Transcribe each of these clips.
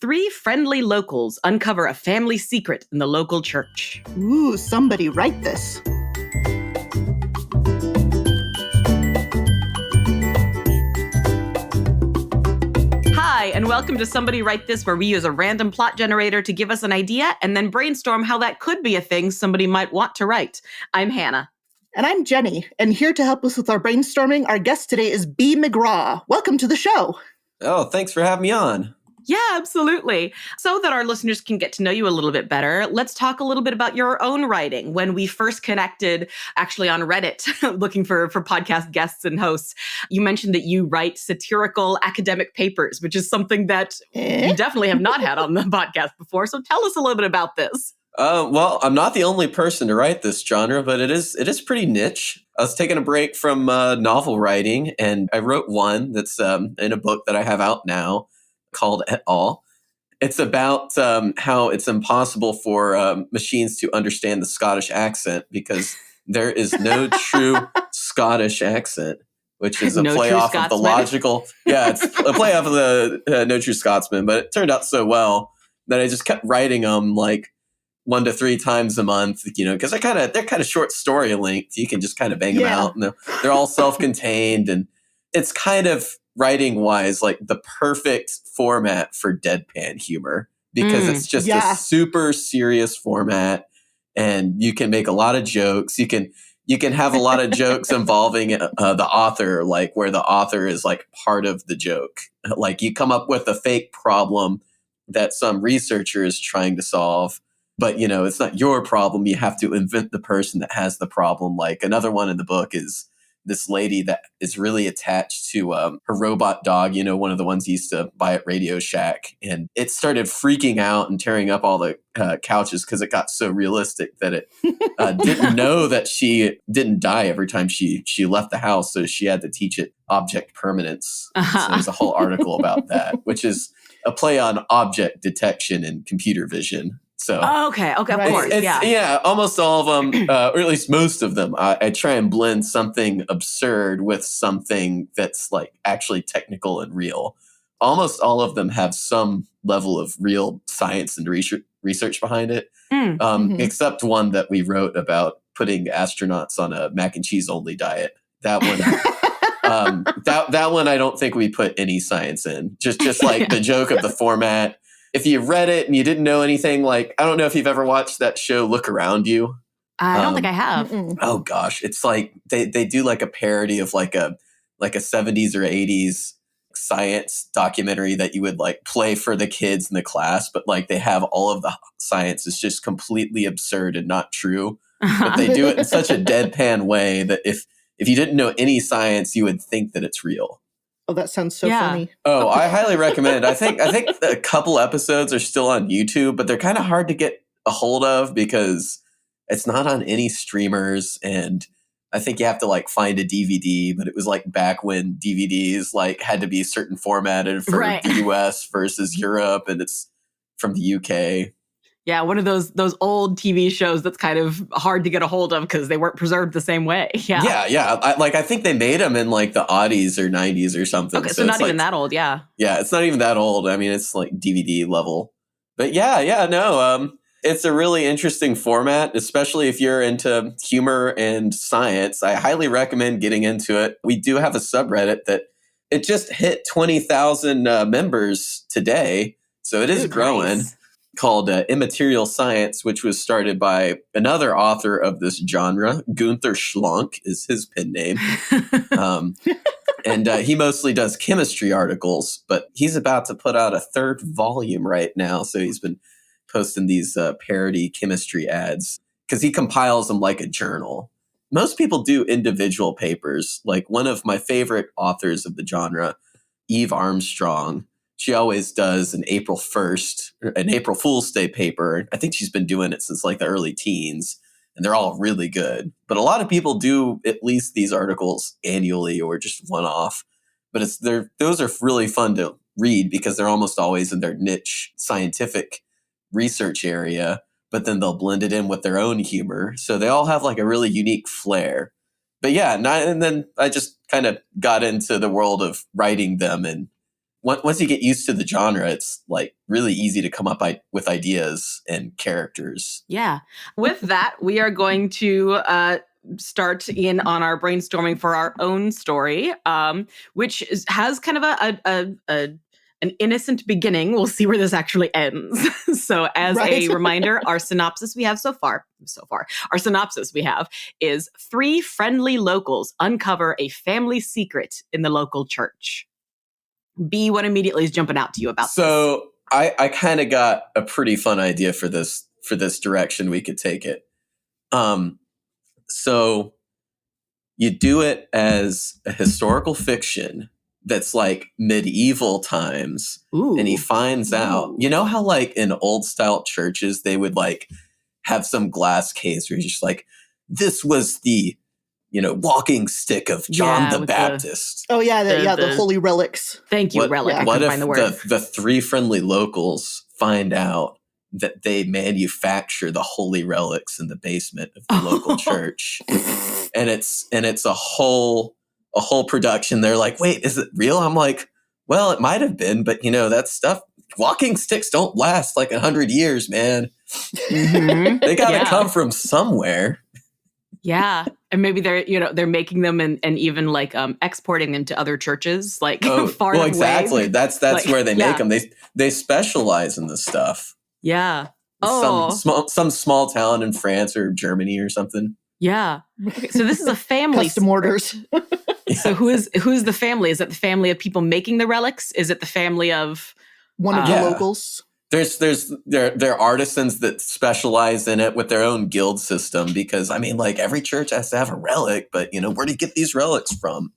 3 friendly locals uncover a family secret in the local church. Ooh, somebody write this. Hi, and welcome to Somebody Write This, where we use a random plot generator to give us an idea and then brainstorm how that could be a thing somebody might want to write. I'm Hannah. And I'm Jenny, and here to help us with our brainstorming, our guest today is McGraw. Welcome to the show. Oh, thanks for having me on. Yeah, absolutely. So that our listeners can get to know you a little bit better, let's talk a little bit about your own writing. When we first connected, actually on Reddit, looking for podcast guests and hosts, you mentioned that you write satirical academic papers, which is something that you definitely have not had on the podcast before. So tell us a little bit about this. Well, I'm not the only person to write this genre, but it is pretty niche. I was taking a break from novel writing, and I wrote one that's in a book that I have out now called Et al. It's about how it's impossible for machines to understand the Scottish accent because there is no true Scottish accent, which is a play off of the logical. Yeah, it's a play off of the No True Scotsman, but it turned out so well that I just kept writing them like 1 to 3 times a month, because they're kind of short story length. You can just kind of bang them out, and they're all self-contained, and it's kind of writing wise like the perfect format for deadpan humor because it's just a super serious format, and you can make a lot of jokes. You can have a lot of jokes involving the author, like where the author is like part of the joke. Like you come up with a fake problem that some researcher is trying to solve. But, it's not your problem. You have to invent the person that has the problem. Like another one in the book is this lady that is really attached to her robot dog, one of the ones you used to buy at Radio Shack. And it started freaking out and tearing up all the couches because it got so realistic that it didn't know that she didn't die every time she left the house. So she had to teach it object permanence. So there's a whole article about that, which is a play on object detection and computer vision. So okay, of course, yeah, almost all of them, or at least most of them, I try and blend something absurd with something that's like actually technical and real. Almost all of them have some level of real science and research behind it, except one that we wrote about putting astronauts on a mac and cheese only diet. That one, that one, I don't think we put any science in. Just like the joke of the format. If you read it and you didn't know anything, like, I don't know if you've ever watched that show, Look Around You. I don't think I have. Oh gosh. It's like, they do like a parody of like a 70s or 80s science documentary that you would like play for the kids in the class. But like they have all of the science is just completely absurd and not true. But they do it in such a deadpan way that if you didn't know any science, you would think that it's real. Oh, that sounds so funny. Oh, I highly recommend. I think a couple episodes are still on YouTube, but they're kind of hard to get a hold of because it's not on any streamers. And I think you have to like find a DVD, but it was like back when DVDs like had to be certain formatted for the US versus Europe, and it's from the UK. Yeah, one of those old TV shows that's kind of hard to get a hold of because they weren't preserved the same way. Yeah. I think they made them in like the 80s or 90s or something. Okay, so not even that old, yeah. Yeah, it's not even that old. I mean, it's like DVD level. But it's a really interesting format, especially if you're into humor and science. I highly recommend getting into it. We do have a subreddit that it just hit 20,000 members today, so it is growing. Nice. Called Immaterial Science, which was started by another author of this genre. Gunther Schlonk is his pen name. And he mostly does chemistry articles, but he's about to put out a 3rd volume right now. So he's been posting these parody chemistry ads because he compiles them like a journal. Most people do individual papers. Like one of my favorite authors of the genre, Eve Armstrong, she always does an April Fool's Day paper. I think she's been doing it since like the early teens, and they're all really good. But a lot of people do at least these articles annually or just one-off. But those are really fun to read because they're almost always in their niche scientific research area, but then they'll blend it in with their own humor. So they all have like a really unique flair. But yeah, and then I just kind of got into the world of writing them and once you get used to the genre, it's like really easy to come up with ideas and characters. Yeah. With that, we are going to start in on our brainstorming for our own story, which has kind of an innocent beginning. We'll see where this actually ends. So as a reminder, our synopsis we have so far, our synopsis we have is 3 friendly locals uncover a family secret in the local church. B, what immediately is jumping out to you about this? So I kind of got a pretty fun idea for this direction we could take it. So you do it as a historical fiction that's like medieval times. Ooh. And he finds out, you know how like in old style churches, they would like have some glass case where you're just like, this was the, walking stick of John the Baptist. The holy relics. Thank you, relic. What if the 3 friendly locals find out that they manufacture the holy relics in the basement of the local church, and it's a whole production? They're like, wait, is it real? I'm like, well, it might have been, but that stuff, walking sticks don't last like 100 years, man. Mm-hmm. They gotta come from somewhere. Yeah. And maybe they're making them and even like exporting them to other churches, like far away. Well, exactly. That's like, where they make them. They specialize in this stuff. Yeah. Some small town in France or Germany or something. Yeah. Okay, so this is a family. Custom orders. So who's the family? Is it the family of people making the relics? Is it the family of one of the locals? There are artisans that specialize in it with their own guild system, because like every church has to have a relic, but where do you get these relics from?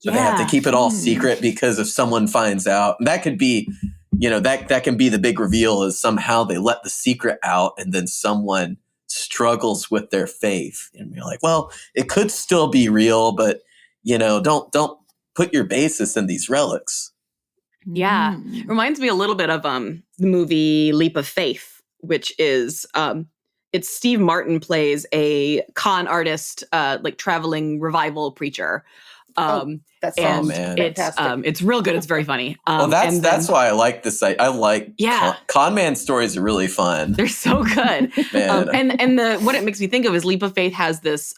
But they have to keep it all secret, because if someone finds out, that could be, that can be the big reveal, is somehow they let the secret out and then someone struggles with their faith. And you're like, well, it could still be real, but don't put your basis in these relics. Yeah. Reminds me a little bit of the movie Leap of Faith, which is it's Steve Martin plays a con artist, like traveling revival preacher. That's fantastic. It's real good. It's very funny. Well, that's why I like this. I like con man stories are really fun. They're so good. And what it makes me think of is Leap of Faith has this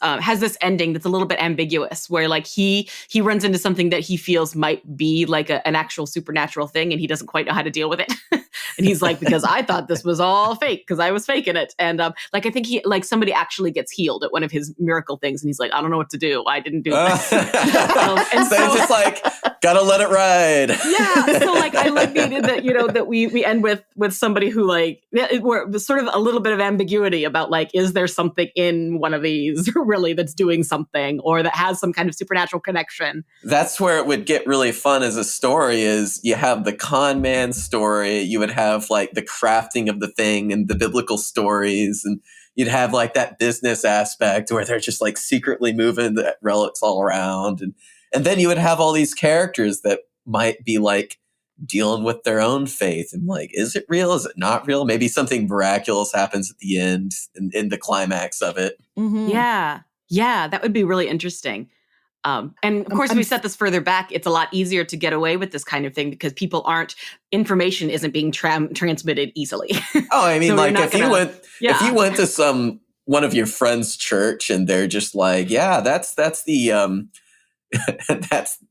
ending that's a little bit ambiguous, where like he runs into something that he feels might be like an actual supernatural thing, and he doesn't quite know how to deal with it. And he's like, because I thought this was all fake, because I was faking it. And I think somebody actually gets healed at one of his miracle things, and he's like, I don't know what to do. I didn't do this. So just like, gotta let it ride. Yeah. So like, I like the idea that, that we end with somebody who we're sort of a little bit of ambiguity about like, is there something in one of these really that's doing something, or that has some kind of supernatural connection? That's where it would get really fun as a story. Is you have the con man story, you would have like the crafting of the thing and the biblical stories, and you'd have like that business aspect where they're just like secretly moving the relics all around. And then you would have all these characters that might be like dealing with their own faith, and like, is it real? Is it not real? Maybe something miraculous happens at the end, in the climax of it. Mm-hmm. Yeah. Yeah. That would be really interesting. And of course, if we set this further back, it's a lot easier to get away with this kind of thing, because information isn't being transmitted easily. Oh, I mean, so like if you went to one of your friends' church and they're just like, yeah, that's the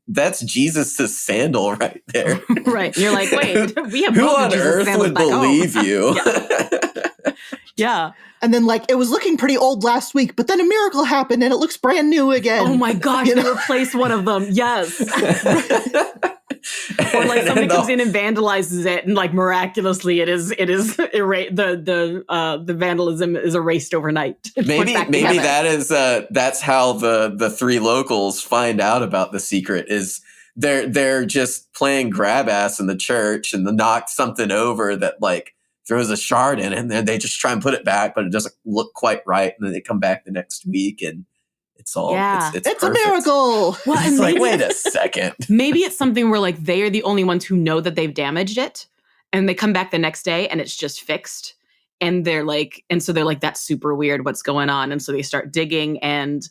that's Jesus' sandal right there. Right. You're like, wait, we have who on earth would believe you? Yeah. And then like, it was looking pretty old last week, but then a miracle happened and it looks brand new again. Oh my gosh, they replaced one of them. Yes. Or like somebody comes in and vandalizes it, and like miraculously it is the vandalism is erased overnight. Maybe that's how the 3 locals find out about the secret. Is they're just playing grab ass in the church, and they knock something over that like throws a shard in it, and then they just try and put it back, but it doesn't look quite right, and then they come back the next week and it's all it's a miracle. Well, it's like, wait a second. Maybe it's something where like they are the only ones who know that they've damaged it, and they come back the next day and it's just fixed. And they're like, that's super weird. What's going on? And so they start digging, and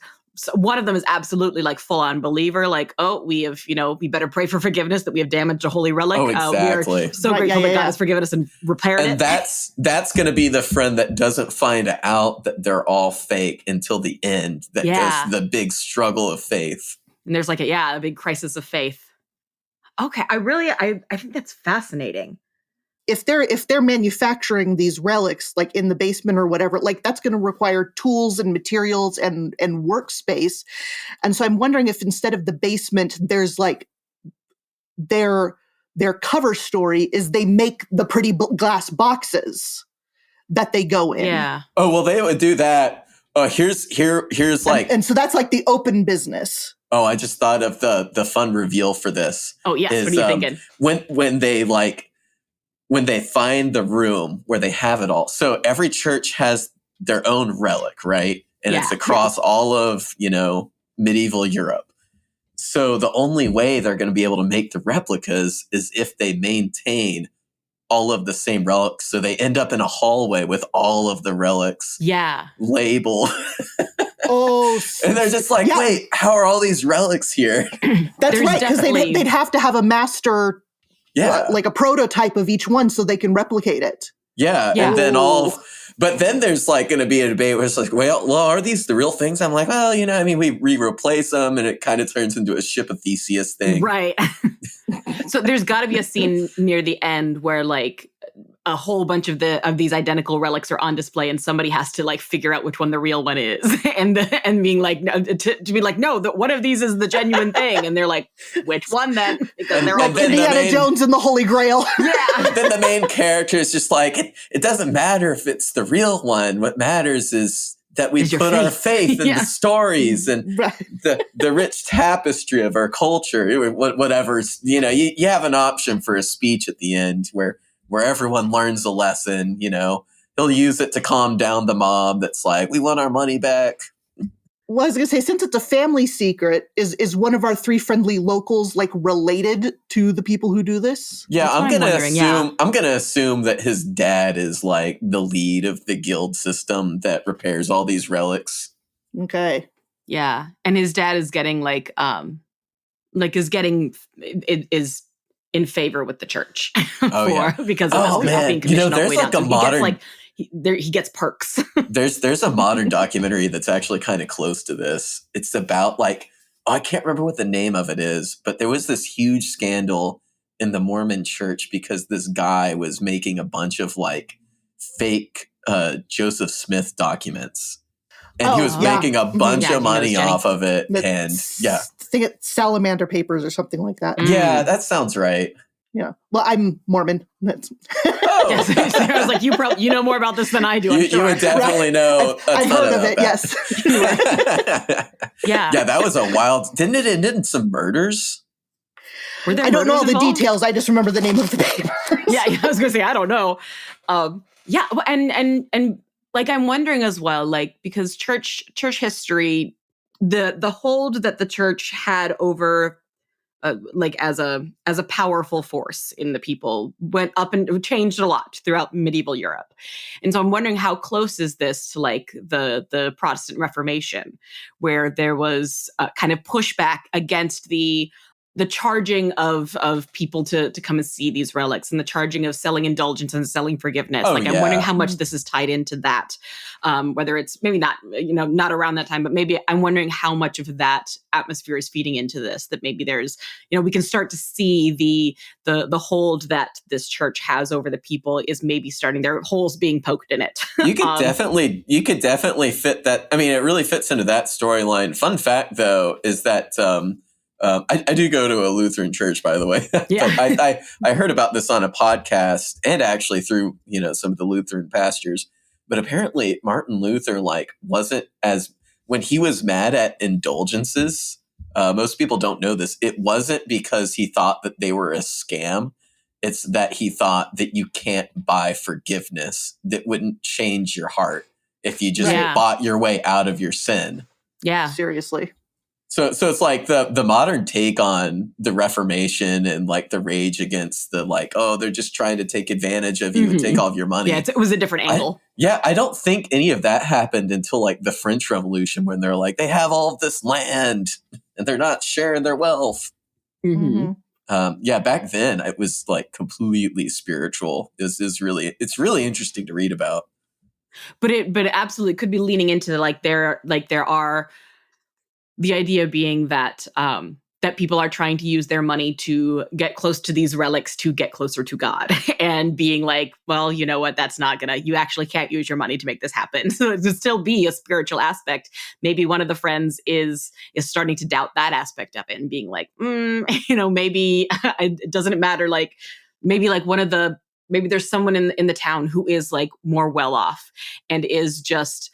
one of them is absolutely like full on believer, like, oh, we have, we better pray for forgiveness that we have damaged a holy relic. Oh, exactly. We are so grateful that God has forgiven us and repaired it. And that's going to be the friend that doesn't find out that they're all fake until the end. That goes the big struggle of faith. And there's like a big crisis of faith. Okay, I think that's fascinating. If they're manufacturing these relics like in the basement or whatever, like that's going to require tools and materials and workspace. And so I'm wondering if instead of the basement, there's like their cover story is they make the pretty glass boxes that they go in. Yeah. Oh, well, they would do that. Here's like, and so that's like the open business. Oh, I just thought of the fun reveal for this. Oh yes, what are you thinking? When they find the room where they have it all. So every church has their own relic, right? And it's across all of, medieval Europe. So the only way they're going to be able to make the replicas is if they maintain all of the same relics. So they end up in a hallway with all of the relics labeled. Oh, and they're just like, wait, how are all these relics here? That's right, because they'd have to have a master, like a prototype of each one so they can replicate it. Yeah. And then but then there's like going to be a debate where it's like, well, are these the real things? I'm like, well, we replace them and it kind of turns into a Ship of Theseus thing. Right. So there's got to be a scene near the end where like a whole bunch of these identical relics are on display and somebody has to like figure out which one the real one is and being like, no, to be like, no, one of these is the genuine thing. And they're like, which one then? Because they're all Indiana Jones and the Holy Grail. Yeah. Then the main character is just like, it doesn't matter if it's the real one. What matters is that we put our faith in the stories and the rich tapestry of our culture, whatever's, you have an option for a speech at the end where everyone learns a lesson, he'll use it to calm down the mob that's like, we want our money back. Well, I was going to say, since it's a family secret, is one of our three friendly locals like related to the people who do this? Yeah, I'm going to assume that his dad is like the lead of the guild system that repairs all these relics. Okay. Yeah. And his dad is getting is in favor with the church because of his being commissioned all the way down. There's like a modern he gets perks. There's a modern documentary that's actually kind of close to this. It's about I can't remember what the name of it is, but there was this huge scandal in the Mormon church because this guy was making a bunch of fake Joseph Smith documents. And he was making a bunch of money off of it. I think it's Salamander Papers or something like that. Yeah, that sounds right. Yeah. Well, I'm Mormon. Yes. I was like, you know more about this than I do. You would definitely know. I've heard of it. Yes. Yeah. Yeah, that was a wild. Didn't it end in some murders? Were there I don't know all the involved? details. I just remember the name of the paper. Yeah, I was going to say I don't know. Yeah, and I'm wondering as well, because church history, the hold that the church had over. As a powerful force in the people went up and changed a lot throughout medieval Europe. And so I'm wondering how close is this to the Protestant Reformation, where there was kind of pushback against the charging of people to come and see these relics and the charging of selling indulgence and selling forgiveness. I'm wondering how much this is tied into that, whether it's maybe not, not around that time, but maybe I'm wondering how much of that atmosphere is feeding into this, that maybe there's, we can start to see the hold that this church has over the people is maybe starting, there are holes being poked in it. You could definitely fit that. I mean, it really fits into that storyline. Fun fact though, is that, I do go to a Lutheran church, by the way. Yeah. I heard about this on a podcast and actually through, some of the Lutheran pastors. But apparently Martin Luther wasn't as, when he was mad at indulgences, most people don't know this. It wasn't because he thought that they were a scam. It's that he thought that you can't buy forgiveness that wouldn't change your heart if you just bought your way out of your sin. Yeah. Seriously. So it's like the modern take on the Reformation and like the rage against the like, oh, they're just trying to take advantage of you and take all of your money. Yeah, it was a different angle. I don't think any of that happened until like the French Revolution, when they're like, they have all of this land and they're not sharing their wealth. Back then it was like completely spiritual. It's really interesting to read about. But it absolutely could be leaning into like there are the idea being that that people are trying to use their money to get close to these relics to get closer to God, and being like, well, you know what, you actually can't use your money to make this happen. So it would still be a spiritual aspect. Maybe one of the friends is starting to doubt that aspect of it and being like, maybe it doesn't matter. Like maybe like maybe there's someone in the town who is like more well off and is just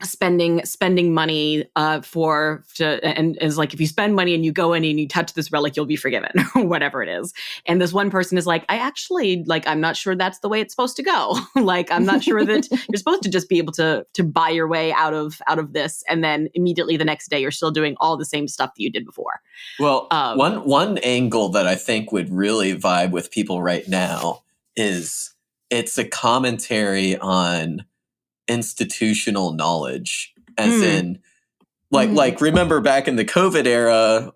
spending money and is like, if you spend money and you go in and you touch this relic, you'll be forgiven, or whatever it is. And this one person is like, I'm not sure that's the way it's supposed to go. Like, I'm not sure that you're supposed to just be able to buy your way out of this, and then immediately the next day you're still doing all the same stuff that you did before. Well, one angle that I think would really vibe with people right now is it's a commentary on institutional knowledge, as in like remember back in the COVID era,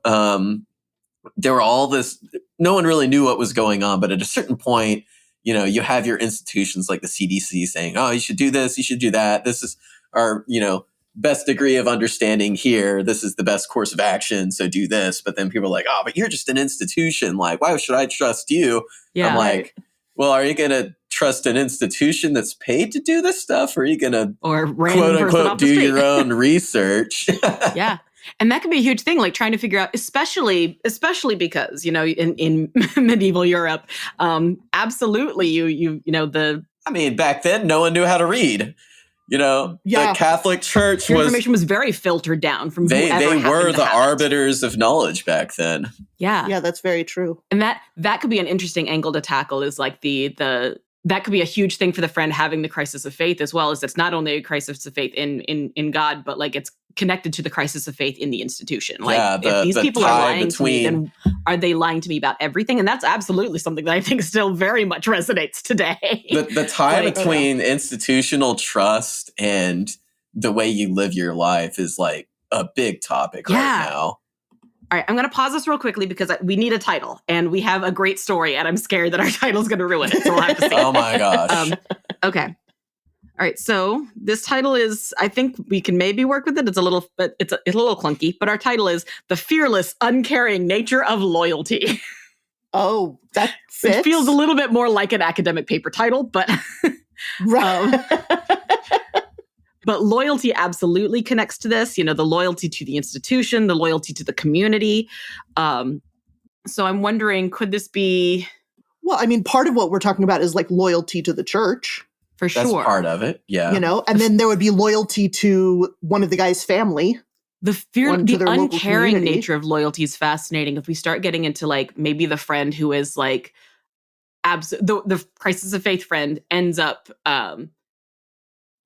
there were all this, no one really knew what was going on, but at a certain point, you have your institutions like the CDC saying, oh, you should do this, you should do that, this is our best degree of understanding here, this is the best course of action, so do this. But then people are like, oh, but you're just an institution, like why should I trust you? I'm like, well, are you gonna trust an institution that's paid to do this stuff, or are you going to quote unquote do your own research? Yeah. And that could be a huge thing, like trying to figure out, especially because, in medieval Europe, absolutely I mean, back then no one knew how to read. The Catholic Church information was very filtered down from they were the arbiters of knowledge back then. Yeah, that's very true. And that could be an interesting angle to tackle, is like that could be a huge thing for the friend having the crisis of faith as well. Is it's not only a crisis of faith in God, but like it's connected to the crisis of faith in the institution. Like if these people are lying to me, then are they lying to me about everything? And that's absolutely something that I think still very much resonates today. The tie between institutional trust and the way you live your life is like a big topic right now. All right, I'm going to pause this real quickly because we need a title, and we have a great story, and I'm scared that our title's going to ruin it, so we'll have to see. Oh my gosh. Okay. All right, so this title is, I think we can maybe work with it. It's a little clunky, but our title is The Fearless, Uncaring Nature of Loyalty. Oh, that fits. It feels a little bit more like an academic paper title, but but loyalty absolutely connects to this, the loyalty to the institution, the loyalty to the community. So I'm wondering, could this be... Well, I mean, part of what we're talking about is like loyalty to the church. For sure. That's part of it, yeah. And then there would be loyalty to one of the guy's family. The uncaring nature of loyalty is fascinating. If we start getting into like maybe the friend who is like, the crisis of faith friend ends up...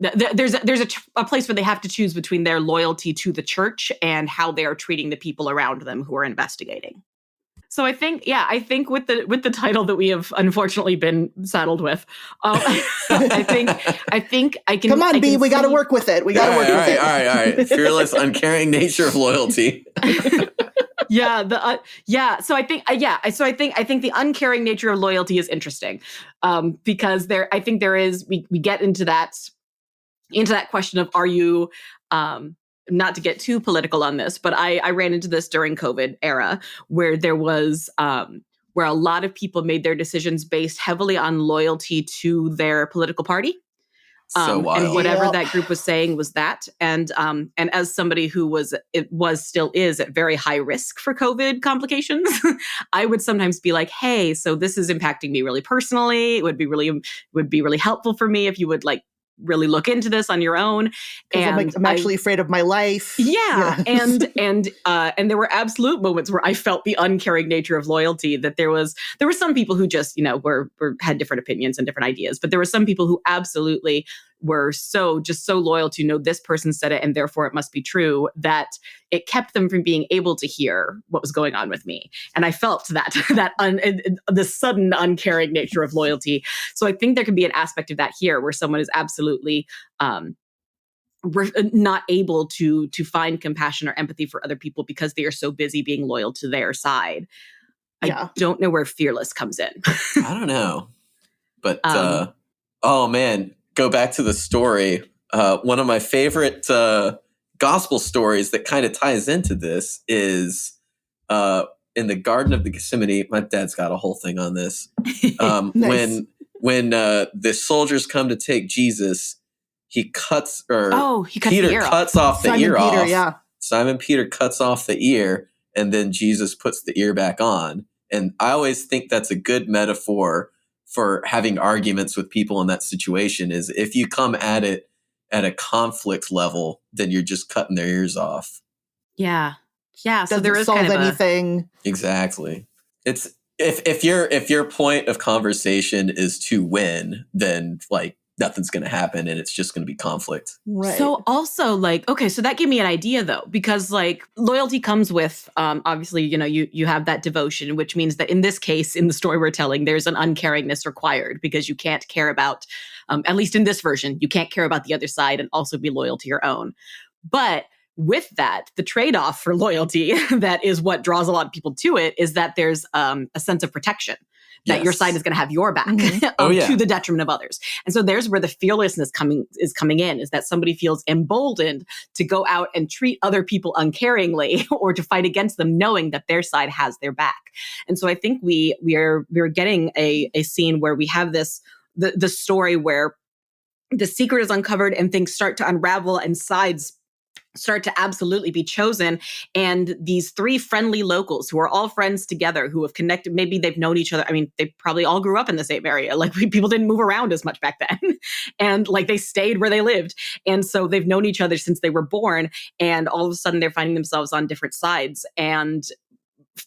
There's a place where they have to choose between their loyalty to the church and how they are treating the people around them who are investigating. So I think with the title that we have unfortunately been saddled with, I think I can. Come on, B, we got to work with it. We got to work with it. All right. Fearless, uncaring nature of loyalty. So I think the uncaring nature of loyalty is interesting, because I think there is we get into that question of, are you, not to get too political on this, but I ran into this during COVID era where there was, where a lot of people made their decisions based heavily on loyalty to their political party. So wild. And whatever that group was saying was that. And as somebody who still is at very high risk for COVID complications, I would sometimes be like, hey, so this is impacting me really personally. It would be really helpful for me if you would like really look into this on your own. And I'm actually afraid of my life. Yeah. And there were absolute moments where I felt the uncaring nature of loyalty, that there were some people who just, had different opinions and different ideas, but there were some people who absolutely were so loyal to, no, this person said it and therefore it must be true, that it kept them from being able to hear what was going on with me. And I felt that the sudden uncaring nature of loyalty. So I think there could be an aspect of that here where someone is absolutely not able to find compassion or empathy for other people because they are so busy being loyal to their side. Yeah. I don't know where fearless comes in. I don't know. But, oh man, go back to the story. One of my favorite gospel stories that kind of ties into this is in the Garden of the Gethsemane. My dad's got a whole thing on this. Nice. When the soldiers come to take Jesus, he cuts Peter cuts off the Simon ear Peter, off. yeah. Simon Peter cuts off the ear, and then Jesus puts the ear back on. And I always think that's a good metaphor for having arguments with people in that situation, is if you come at it at a conflict level, then you're just cutting their ears off. Yeah. Yeah. So Doesn't there is solve kind of anything. Exactly. It's if your point of conversation is to win, then like nothing's going to happen and it's just going to be conflict. Right. So also like, okay, so that gave me an idea though, because like loyalty comes with, obviously, you have that devotion, which means that in this case, in the story we're telling, there's an uncaringness required because you can't care about, at least in this version, you can't care about the other side and also be loyal to your own. But with that, the trade-off for loyalty, that is what draws a lot of people to it, is that there's a sense of protection. That your side is going to have your back to the detriment of others. And so there's where the fearlessness is coming in, is that somebody feels emboldened to go out and treat other people uncaringly or to fight against them, knowing that their side has their back. And so I think we're getting a scene where we have the story where the secret is uncovered and things start to unravel and sides start to absolutely be chosen. And these three friendly locals who are all friends together, who have connected, maybe they've known each other. I mean, they probably all grew up in the same area. Like people didn't move around as much back then. And like they stayed where they lived. And so they've known each other since they were born. And all of a sudden they're finding themselves on different sides and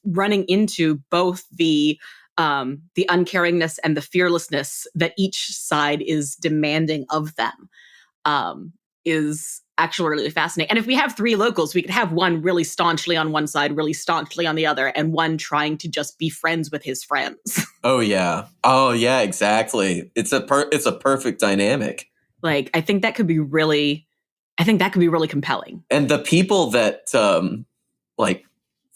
running into both the uncaringness and the fearlessness that each side is demanding of them, is actually really fascinating. And if we have three locals, we could have one really staunchly on one side, really staunchly on the other, and one trying to just be friends with his friends. Oh yeah, exactly. It's a perfect dynamic. Like I think that could be really compelling. And the people that like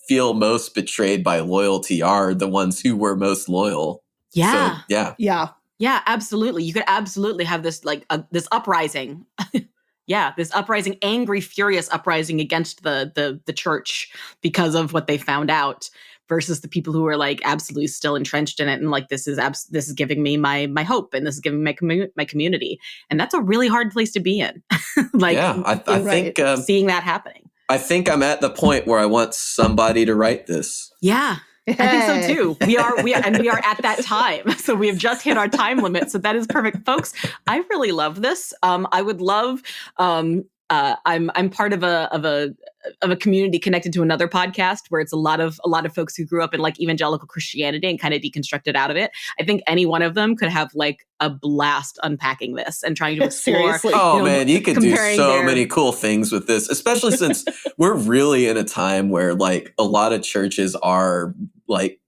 feel most betrayed by loyalty are the ones who were most loyal. Yeah. So, yeah, absolutely. You could absolutely have this like this uprising. Yeah, this uprising, angry, furious uprising against the church because of what they found out, versus the people who are like absolutely still entrenched in it and like this is giving me my hope and this is giving my community, and that's a really hard place to be in. Like, yeah, I think seeing that happening. I think I'm at the point where I want somebody to write this. Yeah. I think so too. We are at that time. So we have just hit our time limit. So that is perfect, folks. I really love this. I would love. I'm part of a community connected to another podcast where it's a lot of folks who grew up in like evangelical Christianity and kind of deconstructed out of it. I think any one of them could have like a blast unpacking this and trying to explore. Seriously. Oh man, you could do so many cool things with this, especially since we're really in a time where like a lot of churches are like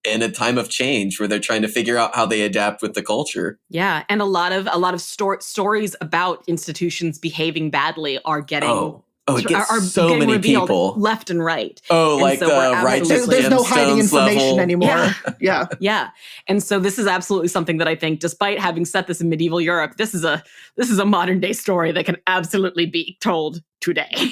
in a time of change where they're trying to figure out how they adapt with the culture. Yeah, and a lot of stories about institutions behaving badly are getting it gets so getting many people left and right. Oh, and like so the righteous there's no hiding information level anymore. Yeah. Yeah. And so this is absolutely something that I think, despite having set this in medieval Europe, this is a modern day story that can absolutely be told today.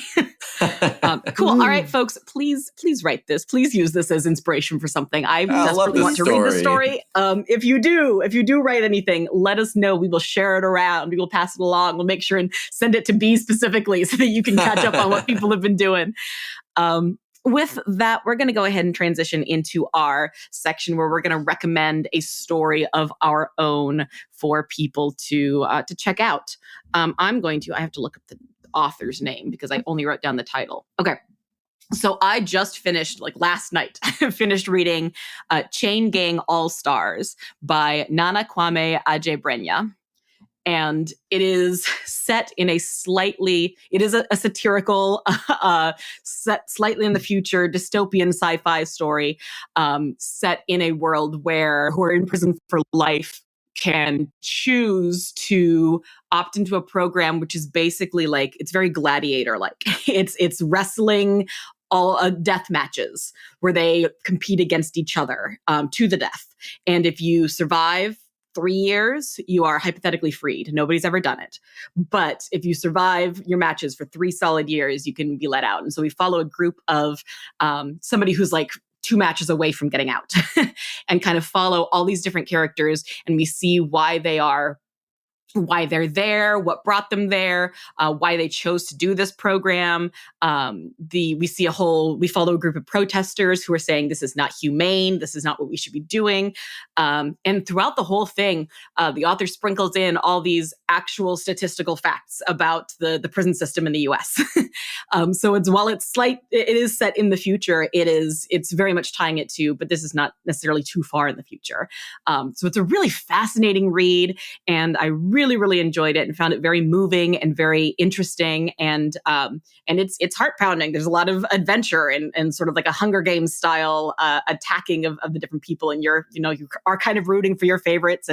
Cool. All right, folks, please write this. Please use this as inspiration for something. I desperately want to read this story. If you do write anything, let us know. We will share it around. We will pass it along. We'll make sure and send it to B specifically so that you can catch up on what people have been doing. With that, we're going to go ahead and transition into our section where we're going to recommend a story of our own for people to check out. I have to look up the author's name because I only wrote down the title. Okay. So I just finished, like last night, finished reading Chain Gang All Stars by Nana Kwame Adjei-Brenyah. And it is set in a it is a satirical, set slightly in the future, dystopian sci-fi story, set in a world where who are in prison for life can choose to opt into a program which is basically like, it's very gladiator like. It's wrestling, all death matches where they compete against each other to the death. And if you survive 3 years, you are hypothetically freed. Nobody's ever done it. But if you survive your matches for 3 solid years, you can be let out. And so we follow a group of somebody who's like 2 matches away from getting out and kind of follow all these different characters. And we see why they're there, what brought them there, why they chose to do this program. We follow a group of protesters who are saying this is not humane, this is not what we should be doing. And throughout the whole thing, the author sprinkles in all these actual statistical facts about the prison system in the US. So while it is set in the future, it's very much tying it to, but this is not necessarily too far in the future. So it's a really fascinating read, and I really enjoyed it and found it very moving and very interesting. And it's heart pounding. There's a lot of adventure and sort of like a Hunger Games style attacking of the different people. And you are kind of rooting for your favorites,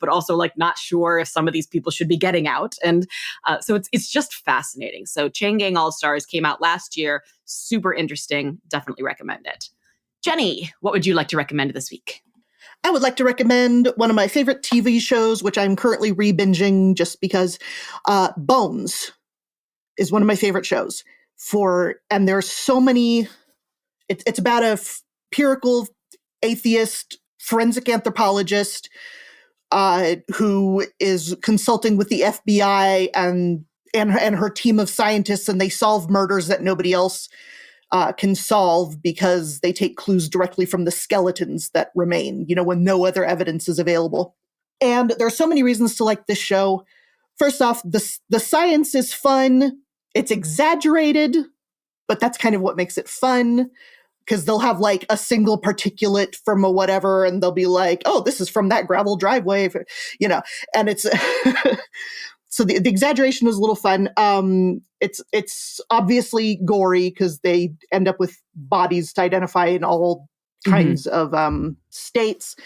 but also like not sure if some of these people should be getting out. And so it's just fascinating. So Chain Gang All-Stars came out last year. Super interesting. Definitely recommend it. Jenny, what would you like to recommend this week? I would like to recommend one of my favorite TV shows, which I'm currently re-binging just because Bones is one of my favorite shows. And there's so many, it's about a empirical atheist forensic anthropologist who is consulting with the FBI and her team of scientists, and they solve murders that nobody else can solve because they take clues directly from the skeletons that remain, when no other evidence is available. And there are so many reasons to like this show. First off, the science is fun. It's exaggerated, but that's kind of what makes it fun, because they'll have like a single particulate from a whatever, and they'll be like, oh, this is from that gravel driveway, and it's so the exaggeration is a little fun. It's obviously gory because they end up with bodies to identify in all kinds of states.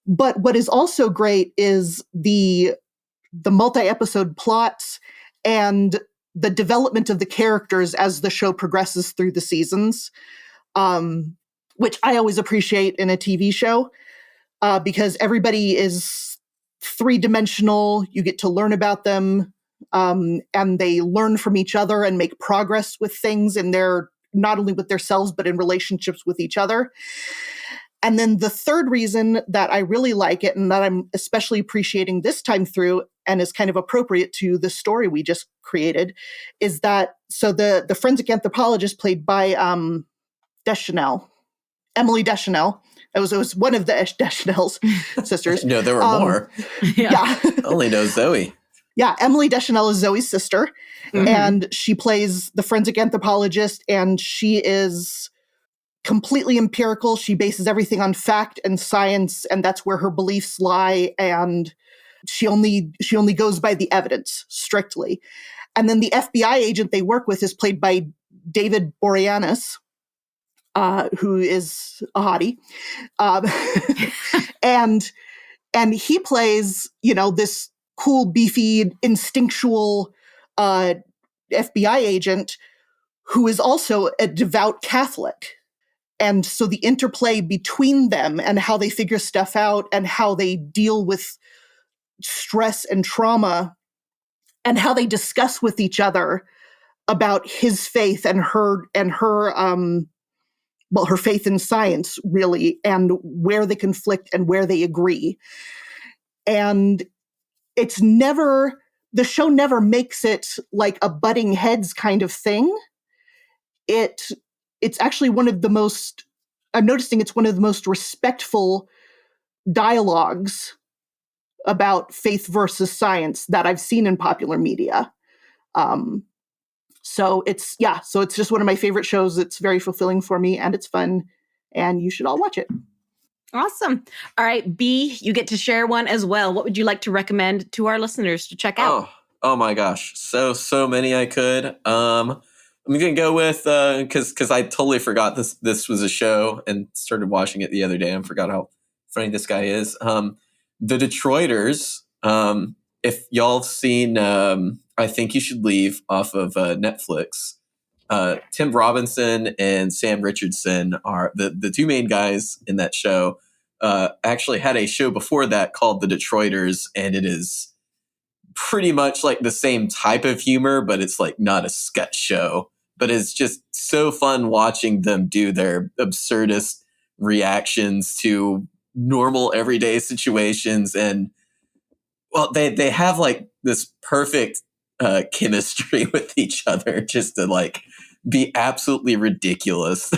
But what is also great is the multi-episode plots and the development of the characters as the show progresses through the seasons, which I always appreciate in a TV show because everybody is 3-dimensional. You get to learn about them, and they learn from each other and make progress with things in not only with themselves, but in relationships with each other. And then the third reason that I really like it, and that I'm especially appreciating this time through, and is kind of appropriate to the story we just created, is that the forensic anthropologist played by Deschanel, Emily Deschanel. It was one of the Deschanel's sisters. No, there were more. Yeah. I only know Zoe. Yeah, Emily Deschanel is Zoe's sister, and she plays the forensic anthropologist, and she is completely empirical. She bases everything on fact and science, and that's where her beliefs lie, and she only goes by the evidence strictly. And then the FBI agent they work with is played by David Boreanaz, who is a hottie. And he plays, this cool, beefy, instinctual FBI agent who is also a devout Catholic. And so the interplay between them and how they figure stuff out and how they deal with stress and trauma and how they discuss with each other about his faith and her her faith in science, really, and where they conflict and where they agree. And the show never makes it like a butting heads kind of thing. It's actually I'm noticing it's one of the most respectful dialogues about faith versus science that I've seen in popular media. So it's just one of my favorite shows. It's very fulfilling for me, and it's fun, and you should all watch it. Awesome. All right, B, you get to share one as well. What would you like to recommend to our listeners to check out? Oh my gosh, so many I could. I'm gonna go with because I totally forgot this was a show and started watching it the other day and forgot how funny this guy is. The Detroiters. If y'all have seen, I Think You Should Leave off of Netflix. Tim Robinson and Sam Richardson are the two main guys in that show. Actually had a show before that called The Detroiters, and it is pretty much like the same type of humor, but it's like not a sketch show. But it's just so fun watching them do their absurdist reactions to normal everyday situations. And well, they have like this perfect chemistry with each other just to like be absolutely ridiculous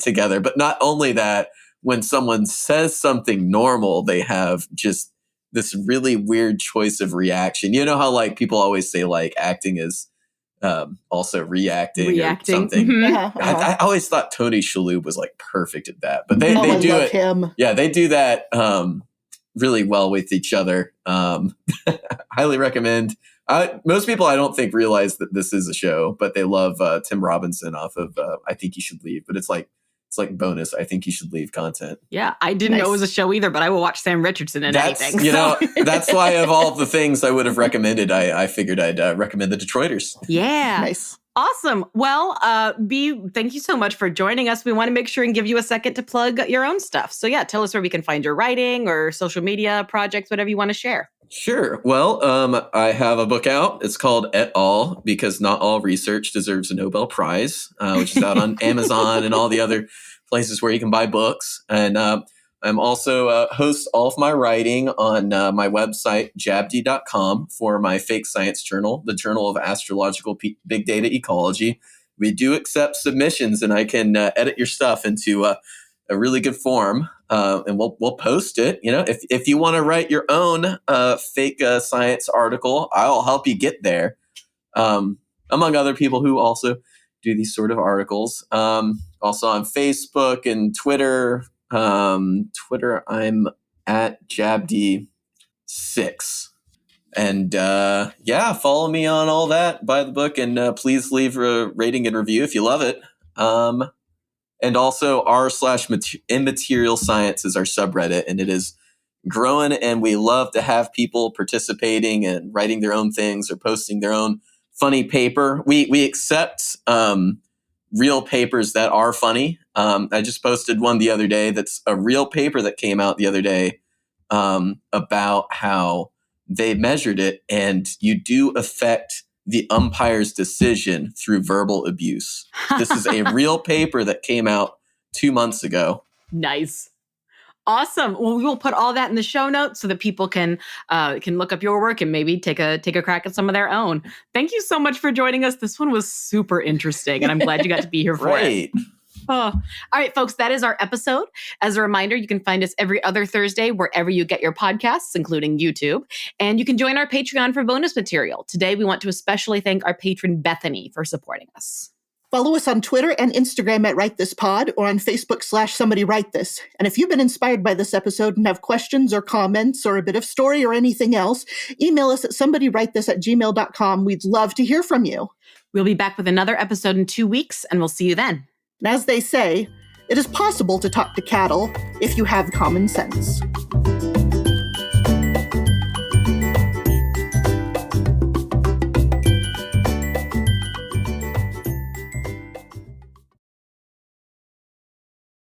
together. But not only that, when someone says something normal, they have just this really weird choice of reaction. You know how like people always say like acting is also reacting or something. Mhm. I always thought Tony Shalhoub was like perfect at that, but they I do love it. him. Yeah, they do that really well with each other. Highly recommend. Most people I don't think realize that this is a show, but they love Tim Robinson off of I Think You Should Leave. But it's like bonus I Think You Should Leave content. Yeah, I didn't know it was a show either, but I will watch Sam Richardson in anything. You know, that's why of all the things I would have recommended, I figured I'd recommend the Detroiters. Yeah. Nice. Awesome. Well, B, thank you so much for joining us. We want to make sure and give you a second to plug your own stuff. So yeah, tell us where we can find your writing or social media projects, whatever you want to share. Sure. Well, I have a book out. It's called Et al. Because Not All Research Deserves a Nobel Prize, which is out on Amazon and all the other places where you can buy books. And I'm also host all of my writing on my website, jabdi.com, for my fake science journal, the Journal of Astrological Big Data Ecology. We do accept submissions, and I can edit your stuff into a really good form. And we'll post it. You know, if you want to write your own fake science article, I'll help you get there. Among other people who also do these sort of articles. Also on Facebook and Twitter. Twitter, I'm at Jabdi6. And follow me on all that. Buy the book, and please leave a rating and review if you love it. And also r/immaterial science is our subreddit, and it is growing, and we love to have people participating and writing their own things or posting their own funny paper. We accept real papers that are funny. I just posted one the other day that's a real paper that came out the other day about how they measured it, and you do affect the umpire's decision through verbal abuse. This is a real paper that came out 2 months ago. Nice. Awesome. Well, we will put all that in the show notes so that people can look up your work and maybe take a crack at some of their own. Thank you so much for joining us. This one was super interesting, and I'm glad you got to be here for it. Oh. All right, folks, that is our episode. As a reminder, you can find us every other Thursday wherever you get your podcasts, including YouTube. And you can join our Patreon for bonus material. Today, we want to especially thank our patron, Bethany, for supporting us. Follow us on Twitter and Instagram at WriteThisPod or on Facebook /SomebodyWriteThis. And if you've been inspired by this episode and have questions or comments or a bit of story or anything else, email us at somebodywritethis@gmail.com. We'd love to hear from you. We'll be back with another episode in 2 weeks, and we'll see you then. And as they say, it is possible to talk to cattle if you have common sense.